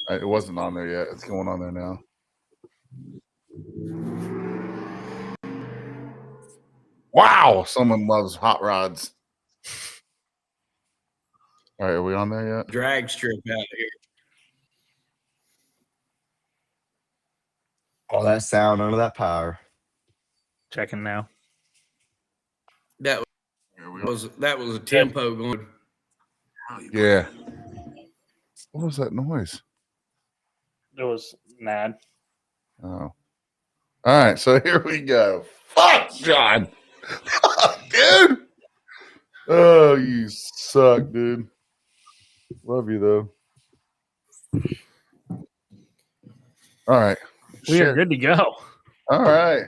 It wasn't on there yet. It's going on there now. Wow, someone loves hot rods. All right, are we on there yet? Drag strip out here. All that sound, none of that power. Checking now. That was a tempo going. Yeah. What was that noise? It was mad. Oh. All right, so here we go. Fuck, John. Dude. Oh, you suck, dude. Love you, though. All right. We are good to go. All right.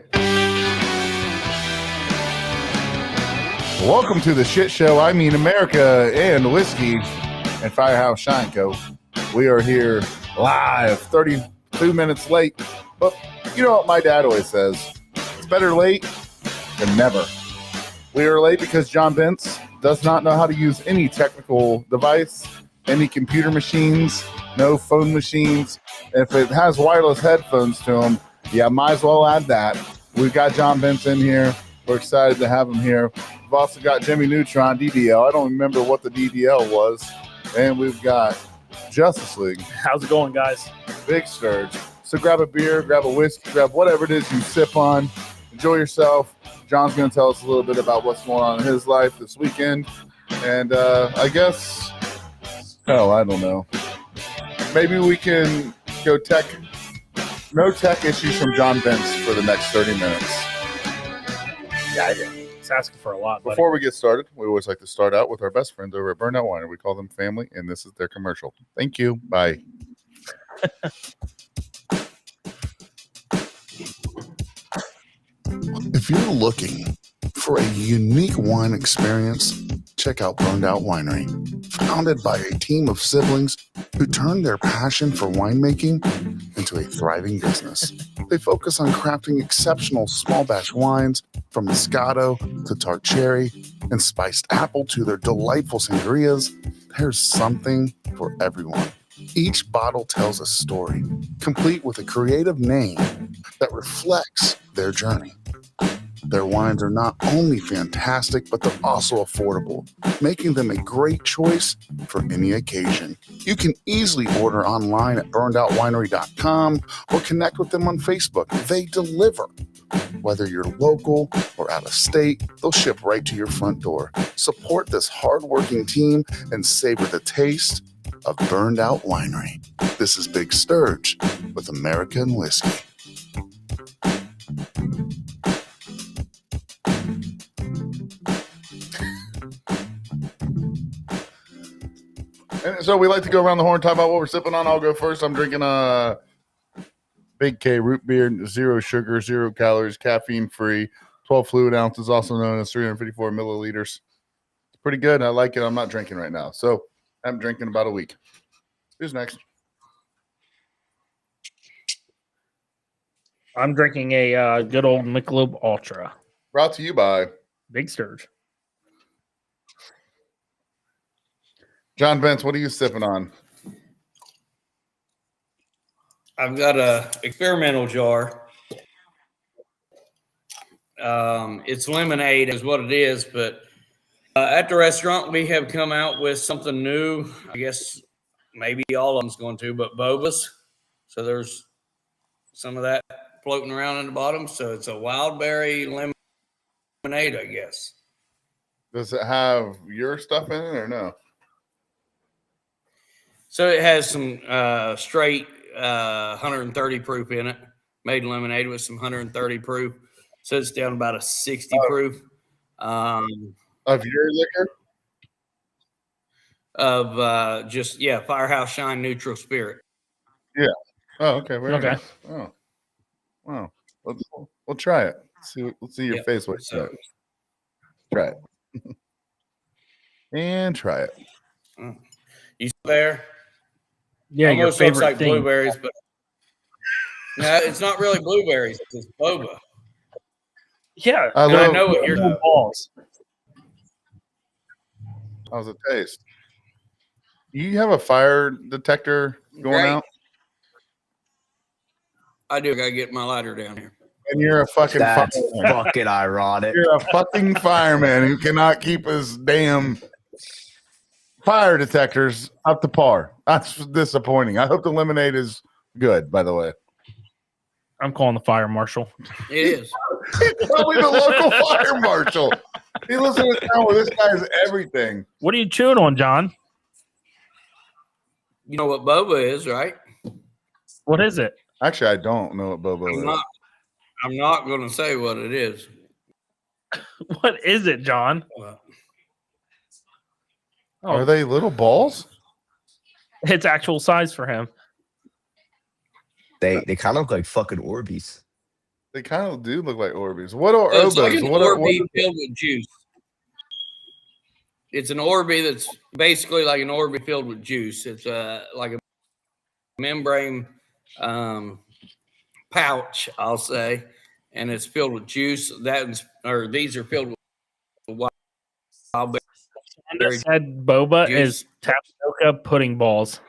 Welcome to the shit show. I mean, America and whiskey and Firehouse Shine Co. We are here live, 32 minutes late. But you know what my dad always says? It's better late than never. We are late because John Bentz does not know how to use any technical device, any computer machines, no phone machines. If it has wireless headphones to them, yeah, might as well add that. We've got John Bentz in here. We're excited to have him here. We've also got Jimmy Neutron, DDL. I don't remember what the DDL was. And we've got Justice League. How's it going, guys? Big Sturge. So grab a beer, grab a whiskey, grab whatever it is you sip on. Enjoy yourself. John's going to tell us a little bit about what's going on in his life this weekend. And I guess, hell, I don't know. Maybe we can go tech. No tech issues from John Bentz for the next 30 minutes. Yeah, it's asking for a lot. Buddy. Before we get started, we always like to start out with our best friends over at Burnout Winery. We call them family, and this is their commercial. Thank you. Bye. If you're looking for a unique wine experience, check out Burned Out Winery. Founded by a team of siblings who turned their passion for winemaking into a thriving business. They focus on crafting exceptional small batch wines from Moscato to tart cherry and spiced apple to their delightful sangrias. There's something for everyone. Each bottle tells a story, complete with a creative name that reflects their journey. Their wines are not only fantastic, but they're also affordable, making them a great choice for any occasion. You can easily order online at burnedoutwinery.com or connect with them on Facebook. They deliver. Whether you're local or out of state, they'll ship right to your front door. Support this hardworking team and savor the taste of Burned Out Winery. This is Big Sturge with American Whiskey. And so we like to go around the horn, talk about what we're sipping on. I'll go first. I'm drinking a Big K root beer, 0 sugar, 0 calories, caffeine free, 12 fluid ounces, also known as 354 milliliters. It's pretty good. I like it. I'm not drinking right now. So I'm drinking about a week. Who's next? I'm drinking a good old Michelob Ultra. Brought to you by Big Sturge. John Bentz. What are you sipping on? I've got a experimental jar. It's lemonade is what it is, but at the restaurant we have come out with something new. I guess maybe all of them's going to, but bobas. So there's some of that floating around in the bottom. So it's a wild berry lemonade, I guess. Does it have your stuff in it or no? So it has some straight 130 proof in it, made lemonade with some 130 proof. So it's down about a 60 proof. Of your liquor? Of Firehouse Shine Neutral Spirit. Yeah. Oh, okay. Very Okay. nice. Oh, wow. We'll try it. Let's see your Yep. face. What's So- that? Try it. And try it. You still there? Yeah, Almost your looks favorite like thing. blueberries, but no, it's not really blueberries. It's boba. Yeah, I And I love- know what you're doing. balls. How's it taste? You have a fire detector going Great. out? I do gotta get my lighter down here. And you're a fucking That's fireman. fucking ironic. You're a fucking fireman who cannot keep his damn fire detectors up to par. That's disappointing. I hope the lemonade is good, by the way. I'm calling the fire marshal. It is. He's probably the local fire marshal. He lives in a town where this guy's everything. What are you chewing on, John? You know what boba is, right? What is it? Actually, I don't know what Bobo is. I'm not going to say what it is. What is it, John? Well, Oh, Are they little balls? it's actual size for him. They kind of look like fucking Orbeez. They kind of do look like Orbeez. What are it's like Obas? an What Orby filled with juice. It's an Orby that's basically like an Orby filled with juice. It's like a membrane pouch, I'll say, and it's filled with juice. These are filled with wild And berry said boba juice. is tapioca pudding balls.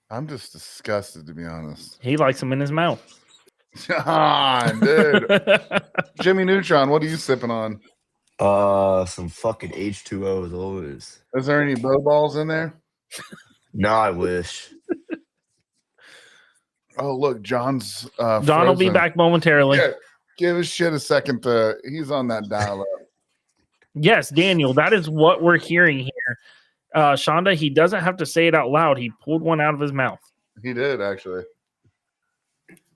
I'm just disgusted, to be honest. He likes them in his mouth. John, dude. Jimmy Neutron, what are you sipping on? Some fucking H2O as always. Is there any bow balls in there? No, I wish. Oh, look, John's John will be frozen. back momentarily. Yeah, give his shit a second. He's on that dial up. Yes, Daniel, that is what we're hearing here. Shonda, he doesn't have to say it out loud. He pulled one out of his mouth. He did, actually.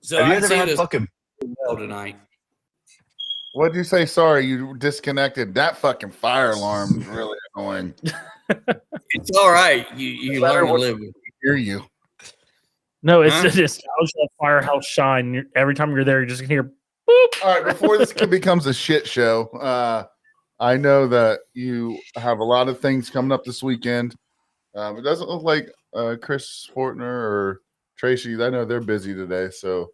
So Have you I ever see had this fucking? well tonight. What'd you say? Sorry, you disconnected. That fucking fire alarm is really annoying. It's all right. You learn to live with it. Hear you. No, it's Huh? just nostalgia firehouse shine. Every time you're there, you're just gonna hear boop. All right, before this becomes a shit show, I know that you have a lot of things coming up this weekend. It doesn't look like Chris Fortner or Tracy. I know they're busy today, so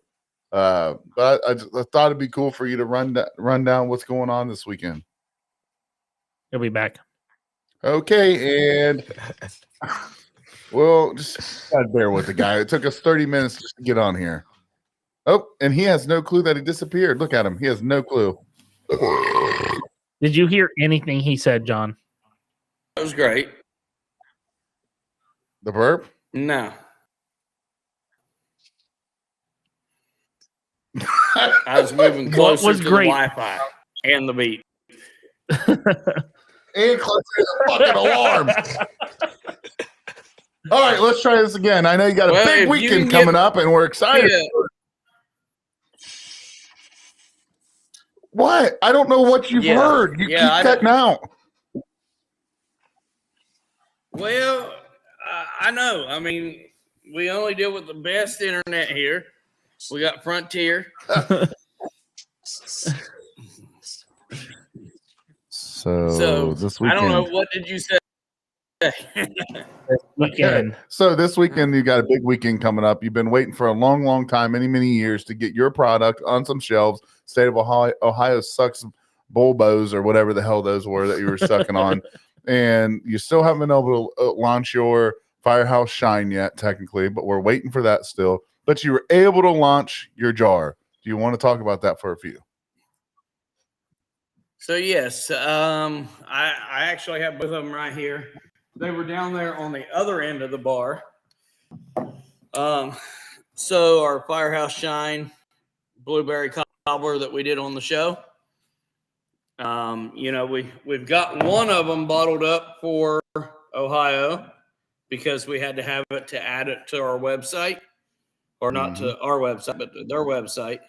but I thought it'd be cool for you to run down what's going on this weekend. He'll be back. Okay, and well, just gotta bear with the guy. It took us 30 minutes just to get on here. Oh, and he has no clue that he disappeared. Look at him. He has no clue. Did you hear anything he said, John? That was great. The burp? No. I was moving What closer was to great? the Wi-Fi and the beat. And close to the fucking alarm. All right, let's try this again. I know you got a Well, big if you weekend can coming up, and we're excited. Yeah. What? I don't know what you've Yeah. heard. You Yeah, I keep cutting out. Well, I know. I mean, we only deal with the best internet here. We got Frontier. So this I weekend. don't know. What did you say? Weekend. So this weekend you got a big weekend coming up. You've been waiting for a long, long time, many years to get your product on some shelves. State of Ohio sucks bulbos or whatever the hell those were that you were sucking on, and you still haven't been able to launch your Firehouse Shine yet, technically, but we're waiting for that still. But you were able to launch your jar. Do you want to talk about that for a few? So yes, I actually have both of them right here. They were down there on the other end of the bar. So our Firehouse Shine blueberry cobbler that we did on the show. We've got one of them bottled up for Ohio because we had to have it to add it to our website, or not to our website, but to their website.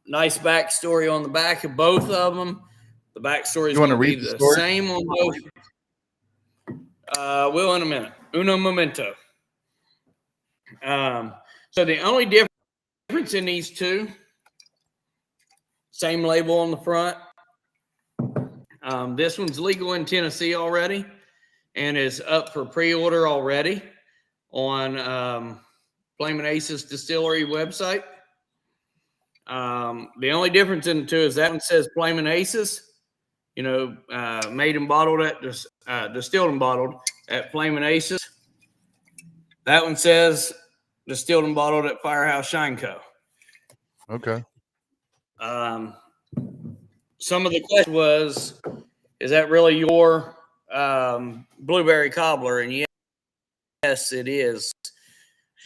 Nice backstory on the back of both of them. The backstory is You want to going to read be the the story? same on both. Will in a minute. Uno momento. So the only difference in these two, same label on the front. This one's legal in Tennessee already and is up for pre-order already on Flamin' Aces Distillery website. The only difference in the two is that one says Flamin' Aces, made and bottled at distilled and bottled at Flamin' Aces. That one says distilled and bottled at Firehouse Shine Co. Okay. Some of the question was, is that really your blueberry cobbler? And yes, it is.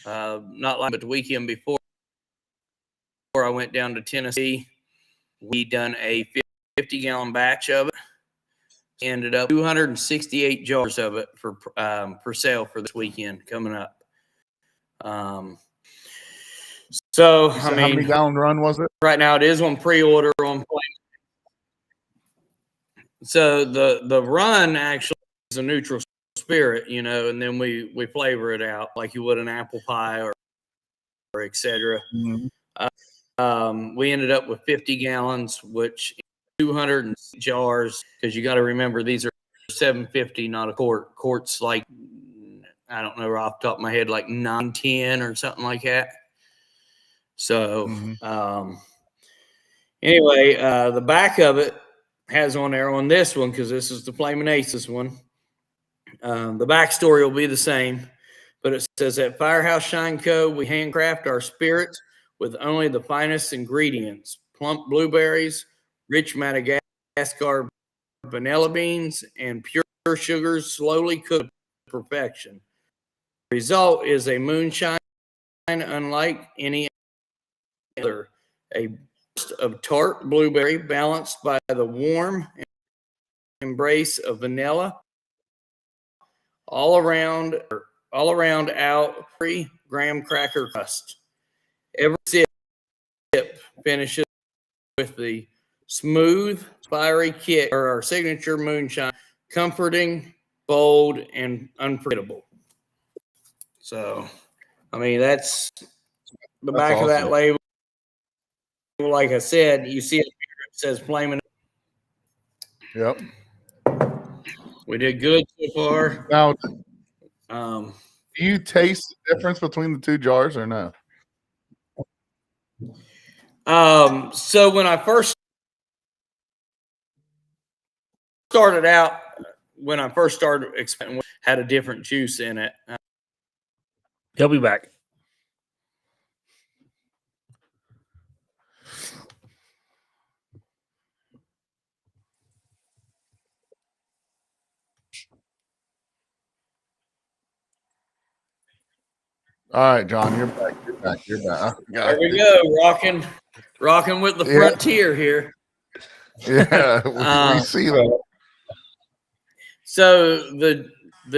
Not like, but the weekend before I went down to Tennessee, we done a 50-gallon batch of it. Ended up 268 jars of it for sale for this weekend coming up. So I mean, how many gallon run was it? Right now it is on pre-order on. So the run actually is a neutral spirit, you know, and then we flavor it out like you would an apple pie or etc. Mm-hmm. We ended up with 50 gallons, which 200 jars, because you got to remember these are 750, not a quart. Quart's like, I don't know off the top of my head, like 910 or something like that. So anyway, the back of it has on there on this one, because this is the Flamin' Aces one. The backstory will be the same, but it says at Firehouse Shine Co., we handcraft our spirits with only the finest ingredients: plump blueberries, rich Madagascar vanilla beans, and pure sugars slowly cooked to perfection. The result is a moonshine unlike any other, a burst of tart blueberry balanced by the warm embrace of vanilla, all around out 3 graham cracker crust. Every sip finishes with the smooth, fiery kick, or our signature moonshine, comforting, bold, and unforgettable. So, I mean, that's the back of that label. Like I said, you see it says Flamin'. Yep. We did good so far. Now, do you taste the difference between the two jars or no? So when I first started out, experimenting, had a different juice in it. He'll be back. All right, John, you're back. You're back. You're back. There we go, rocking with the frontier here. Yeah, we see that. So the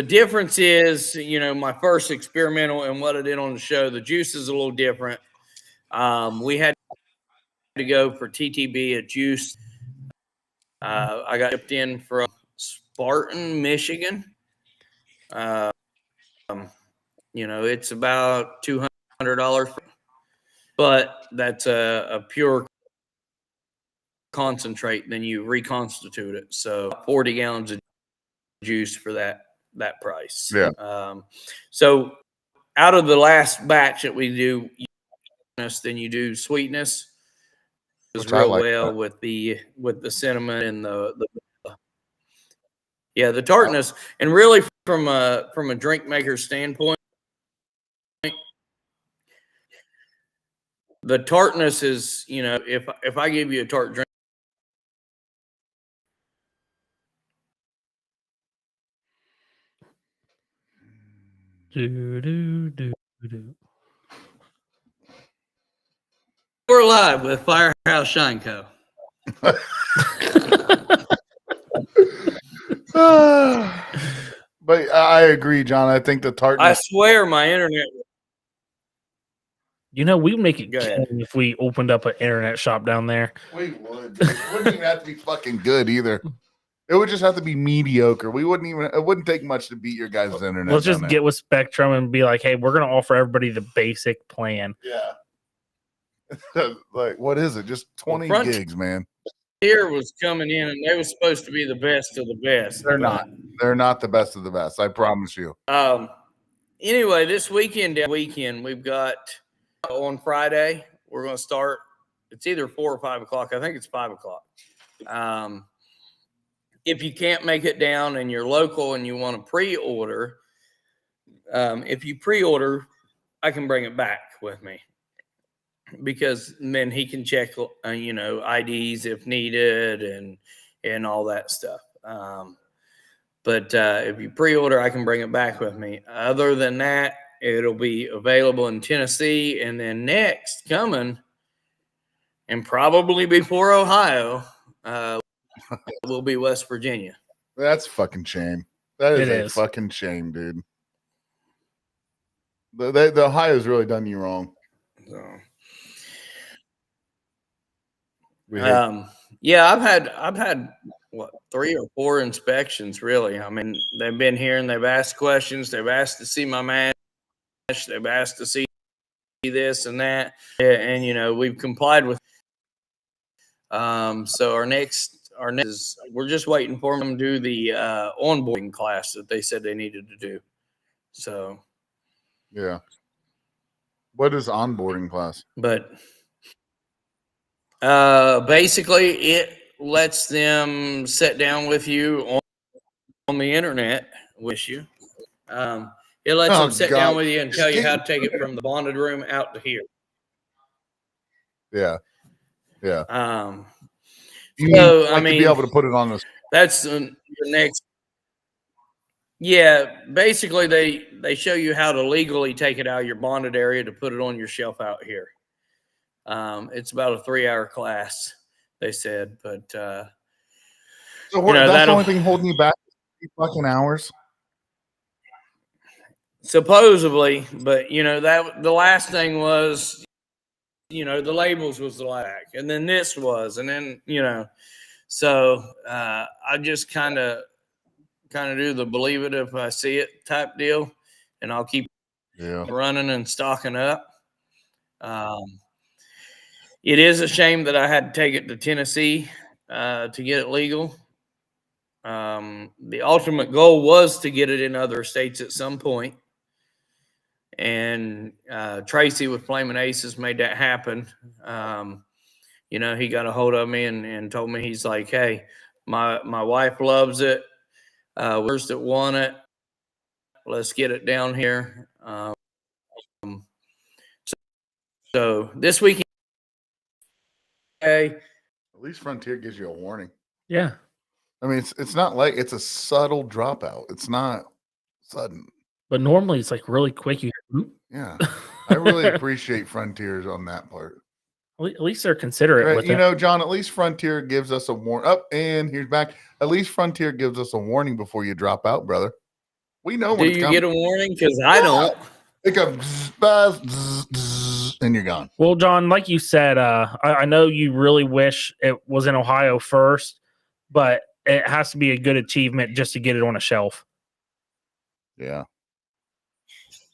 difference is, you know, my first experimental and what I did on the show, the juice is a little different. We had to go for TTB a juice. I got shipped in from Spartan, Michigan. You know, it's about $200, but that's a pure concentrate. Then you reconstitute it. So 40 gallons of juice for that price. Yeah. So out of the last batch that we do, then you do sweetness. Does real well with the cinnamon and the the tartness, and really from a drink maker standpoint, the tartness is, you know, if I give you a tart drink, we're live with Firehouse Shine Co. But I agree, John. I think the tartness. I swear my internet. You know, we'd make it if we opened up an internet shop down there. We would. It wouldn't even have to be fucking good either. It would just have to be mediocre. We wouldn't even. It wouldn't take much to beat your guys' internet. Let's just get with Spectrum and be like, hey, we're going to offer everybody the basic plan. Yeah. Like, what is it? Just 20 gigs, man. Here was coming in, and they were supposed to be the best of the best. They're not. They're not the best of the best. I promise you. Anyway, this weekend we've got on Friday. We're going to start. It's either 4 or 5 o'clock. I think it's 5 o'clock. If you can't make it down and you're local and you want to pre-order, if you pre-order, I can bring it back with me because then he can check, IDs if needed and all that stuff. But if you pre-order, I can bring it back with me. Other than that, it'll be available in Tennessee, and then next coming, and probably before Ohio, will be West Virginia. That's fucking shame. That is It a is. fucking shame, dude. The Ohio's really done you wrong. So, We I've had what 3 or 4 inspections really. I mean, they've been here and they've asked questions. They've asked to see my mash. They've asked to see this and that, and we've complied with. So our next is we're just waiting for them to do the onboarding class that they said they needed to do. So yeah. What is onboarding class? but basically it lets them sit down with you on the internet with you. It lets them sit down with you and tell you how to take it from the bonded room out to here. Yeah. Yeah. So to be able to put it on this. That's the next. Yeah, basically they show you how to legally take it out of your bonded area to put it on your shelf out here. It's about a 3-hour class, they said, but So that's the only thing holding you back. 3 fucking hours. Supposedly, but that the last thing was, the labels was the lack, and then this was, and then so I just kind of do the believe it if I see it type deal, and I'll keep running and stocking up. It is a shame that I had to take it to Tennessee to get it legal. The ultimate goal was to get it in other states at some point. And Tracy with Flamin' Aces made that happen. He got a hold of me and told me, he's like, hey, my wife loves it. We're that want it. Let's get it down here. So this weekend, at least Frontier gives you a warning. Yeah. I mean, it's not like it's a subtle dropout. It's not sudden. But normally it's like really quick. Yeah. I really appreciate Frontiers on that part. At least they're considerate with it. John, at least Frontier gives us a warning. And here's back. At least Frontier gives us a warning before you drop out, brother. We know when do you get a warning? Because I don't. It goes, and you're gone. Well, John, like you said, I know you really wish it was in Ohio first, but it has to be a good achievement just to get it on a shelf. Yeah.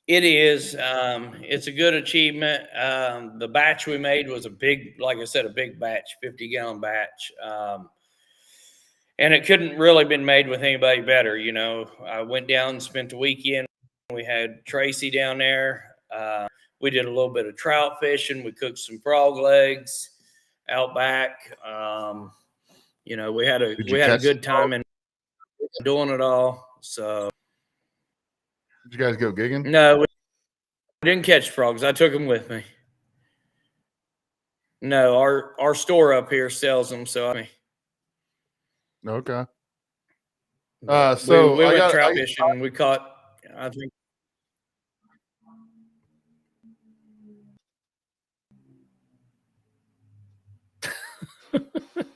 It is. It's a good achievement. The batch we made was a big batch, 50-gallon batch. And it couldn't really been made with anybody better. I went down and spent the weekend. We had Tracy down there. We did a little bit of trout fishing. We cooked some frog legs out back. We had a good time in doing it all. So did you guys go gigging? No, we didn't catch frogs. I took them with me. No, our store up here sells them. So Okay. we went trout fishing and we caught, I think.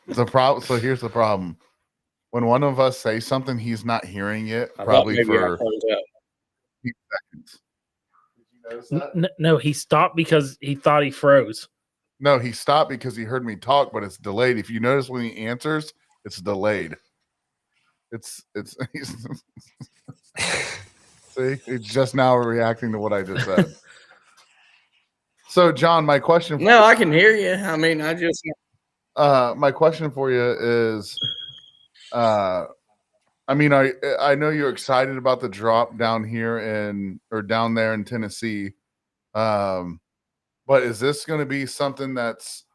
The problem. So here's the problem. When one of us say something, he's not hearing it. Probably for a few seconds. Did you notice that? No, he stopped because he thought he froze. No, he stopped because he heard me talk, but it's delayed. If you notice when he answers, it's delayed. It's see, it's just now reacting to what I just said. So, John, my question. No, I can hear you. I mean, my question for you is, I know you're excited about the drop down here down there in Tennessee. But is this going to be something that's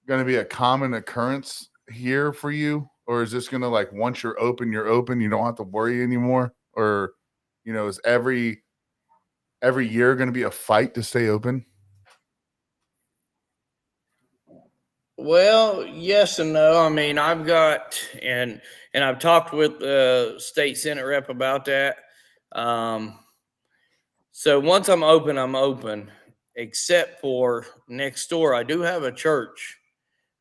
going to be a common occurrence here for you? Or is this going to, like, once you're open, you don't have to worry anymore? Or, is every every year going to be a fight to stay open? Well, yes and no. I mean, I've got and I've talked with the state senate rep about that. So once I'm open, except for next door. I do have a church.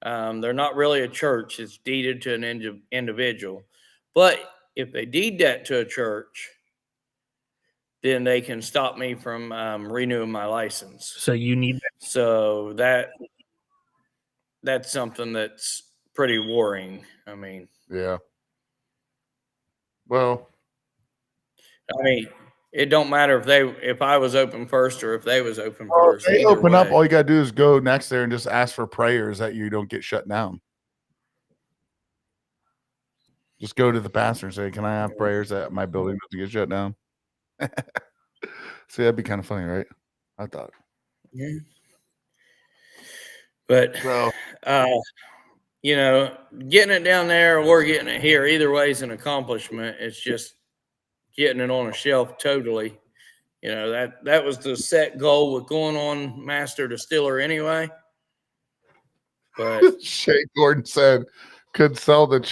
They're not really a church; it's deeded to an individual. But if they deed that to a church, then they can stop me from renewing my license. So you need So that's something that's pretty worrying. I mean, Yeah. Well, it don't matter if I was open first or if they was open well, if first. they Either open up, way. all you got to do is go next there and just ask for prayers that you don't get shut down. Just go to the pastor and say, "Can I have prayers that my building doesn't get shut down?" See, that'd be kind of funny, right? I thought. Yeah. But So, you know, getting it down there or getting it here, either way is an accomplishment. It's just getting it on a shelf totally. You know, that was the set goal with going on Master Distiller anyway. But Shay Gordon said, "Could sell to the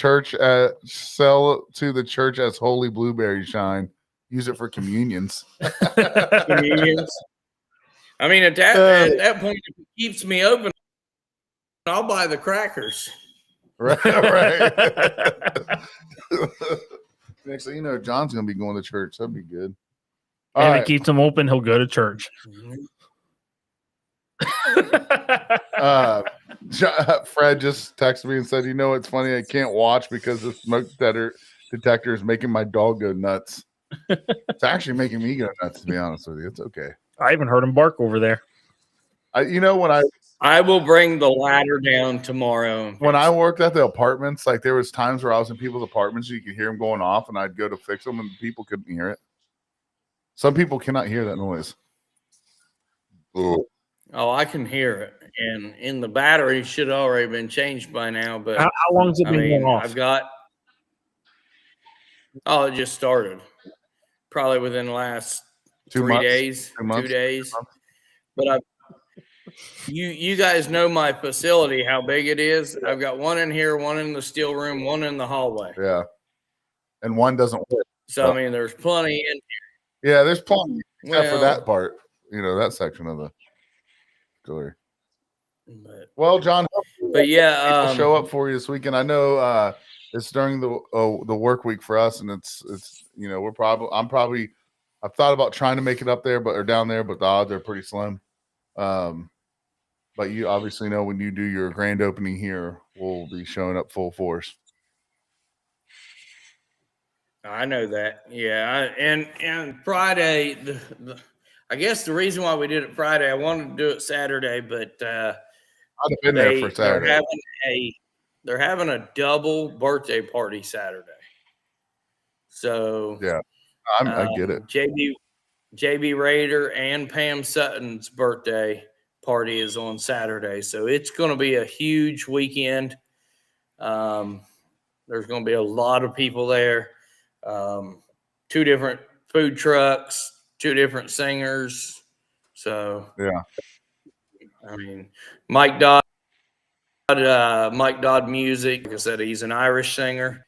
church as holy blueberry shine. Use it for communions." convenience. I mean, at that point, if it keeps me open, I'll buy the crackers. Right. Next thing you know, John's gonna be going to church. That'd be good. All and right. it keeps them open, he'll go to church. Fred just texted me and said, "You know, it's funny. I can't watch because the smoke detector is making my dog go nuts. It's actually making me go nuts, to be honest with you. It's okay. I even heard him bark over there. When I will bring the ladder down tomorrow. when I worked at the apartments, like there was times where I was in people's apartments, you could hear them going off, and I'd go to fix them, and people couldn't hear it. Some people cannot hear that noise. Oh, I can hear it, and in the battery should have already been changed by now. But How long has it been going off? It just started, probably within the last 2 3 months, days, 2 months, 2 days. 2 months. But you guys know my facility, how big it is. I've got one in here, one in the steel room, one in the hallway. Yeah, and one doesn't work. So I mean, there's plenty in here. Yeah, there's plenty except for Well, that part. That section of the story. but Well, John, yeah, people show up for you this weekend. I know it's during the work week for us, and it's I've thought about trying to make it up there, or down there, but the odds are pretty slim. But you obviously know when you do your grand opening here, we'll be showing up full force. I know that. Yeah, and Friday, I guess the reason why we did it Friday, I wanted to do it Saturday, but I'd have been there for Saturday. They're having a double birthday party Saturday. So yeah, I get it. JB Raider and Pam Sutton's birthday party is on Saturday, so it's going to be a huge weekend. There's going to be a lot of people there. 2 different food trucks, 2 different singers. So yeah, I mean, Mike Dodd Music. Like I said, he's an Irish singer.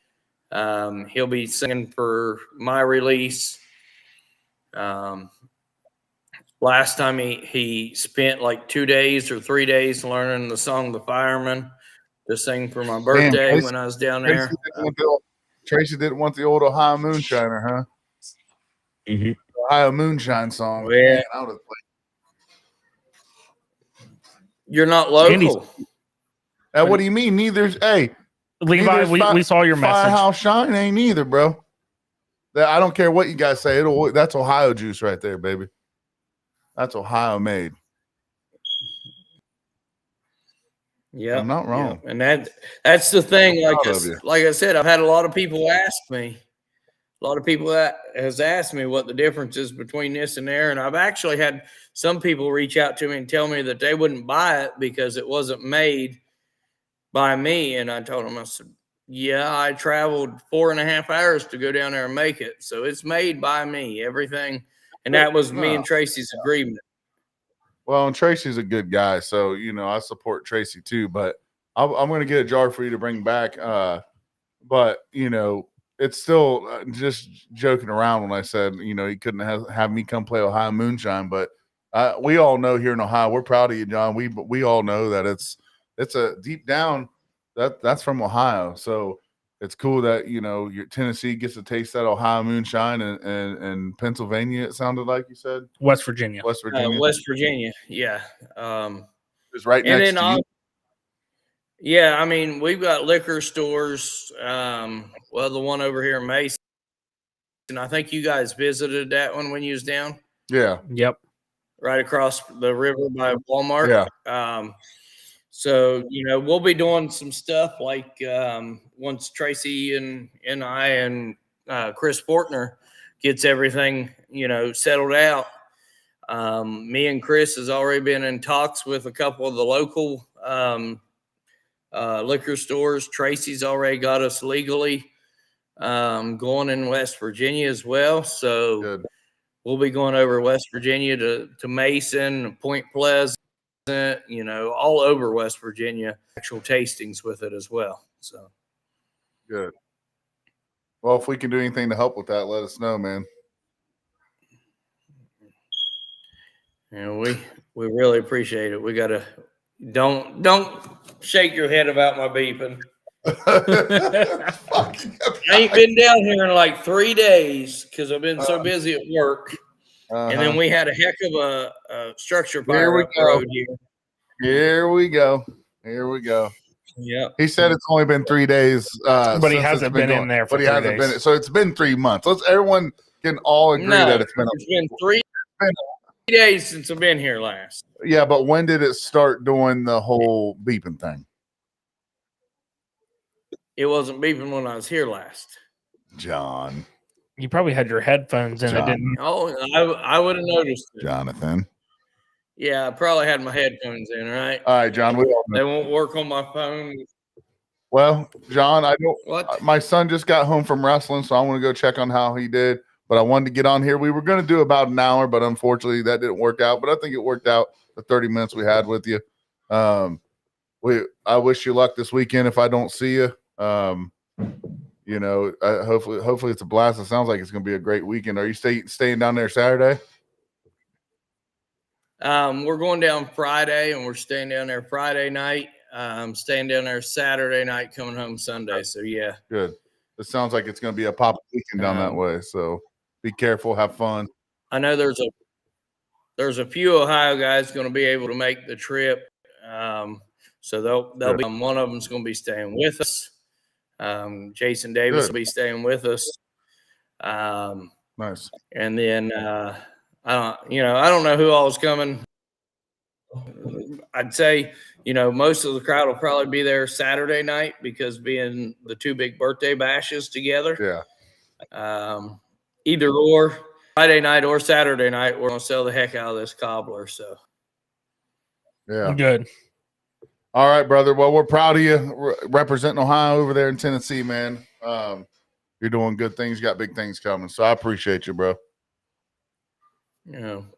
He'll be singing for my release. Last time he spent like 2 days or 3 days learning the song "The Fireman" to sing for my birthday when I was down there. Tracy didn't want the old Ohio Moonshiner, huh? Mm-hmm. Ohio Moonshine song. Yeah. Man, I would have played. You're not local. What do you mean? Neither's Levi, we saw your message. Firehouse Shine ain't either, bro. I don't care what you guys say. That's Ohio juice right there, baby. That's Ohio made. Yeah, I'm not wrong. Yep. And that's the thing. Like I said, I've had a lot of people ask me. A lot of people that has asked me what the difference is between this and there, and I've actually had some people reach out to me and tell me that they wouldn't buy it because it wasn't made by me. And I told them, I said, yeah, I traveled 4.5 hours to go down there and make it, so it's made by me. Everything And that was me No. and Tracy's agreement. Well, and Tracy's a good guy, so I support Tracy too. But I'm going to get a jar for you to bring back. But it's still just joking around when I said he couldn't have me come play Ohio Moonshine. But we all know here in Ohio, we're proud of you, John. We all know that it's a deep down that's from Ohio, so it's cool that your Tennessee gets to taste that Ohio Moonshine, and Pennsylvania. It sounded like you said West Virginia. West Virginia. West Virginia, yeah. Is right And next then to you. yeah, I mean, we've got liquor stores. Well, the one over here in Mason, and I think you guys visited that one when you was down, Yeah. Yep. right across the river by Walmart. Yeah. So we'll be doing some stuff like once Tracy and I and Chris Fortner gets everything settled out. Me and Chris has already been in talks with a couple of the local liquor stores. Tracy's already got us legally going in West Virginia as well. So Good. we'll be going over West Virginia to Mason, Point Pleasant, all over West Virginia, actual tastings with it as well. So Good. Well, if we can do anything to help with that, let us know, man. we really appreciate it. We gotta don't shake your head about my beeping. I ain't been down here in like 3 days because I've been so busy at work. And then we had a heck of a structure fire up the road here. Here we go. Yeah. He said it's only been 3 days. But he since hasn't it's been going. in there for But he 3 hasn't days. been. So it's been 3 months. Everyone can all agree that it's been. It's been 3 days since I've been here last. Yeah, but when did it start doing the whole beeping thing? It wasn't beeping when I was here last. John. You probably had your headphones in. It didn't. Oh, I would have noticed it. Jonathan. Yeah, I probably had my headphones in, right? All right, John. They won't work on my phone. Well, John, I don't. What? My son just got home from wrestling, so I want to go check on how he did. But I wanted to get on here. We were going to do about an hour, but unfortunately that didn't work out. But I think it worked out the 30 minutes we had with you. I wish you luck this weekend if I don't see you. Hopefully it's a blast. It sounds like it's going to be a great weekend. Are you staying down there Saturday? We're going down Friday, and we're staying down there Friday night. Staying down there Saturday night, coming home Sunday. So yeah, good. It sounds like it's going to be a pop weekend down that way. So be careful, have fun. I know there's a few Ohio guys going to be able to make the trip. So they'll be one of them's going to be staying with us. Jason Davis will be staying with us. Nice. And then I don't know who all is coming. I'd say most of the crowd will probably be there Saturday night because being the two big birthday bashes together. Yeah. Either or Friday night or Saturday night, we're gonna sell the heck out of this cobbler. So yeah, good. All right, brother. Well, we're proud of you representing Ohio over there in Tennessee, man. You're doing good things. You got big things coming. So I appreciate you, bro.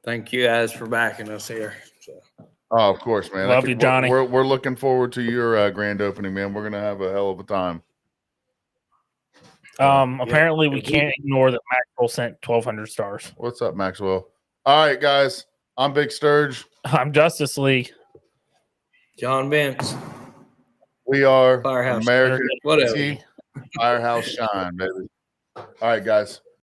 Thank you guys for backing us here. So. Oh, of course, man. Love you, Johnny. We're looking forward to your grand opening, man. We're gonna have a hell of a time. Apparently we can't ignore that Maxwell sent 1,200 stars. What's up, Maxwell? All right, guys. I'm Big Sturge. I'm Justice League. John Vince. We are Firehouse. American Whatever. Firehouse Shine, baby. All right, guys.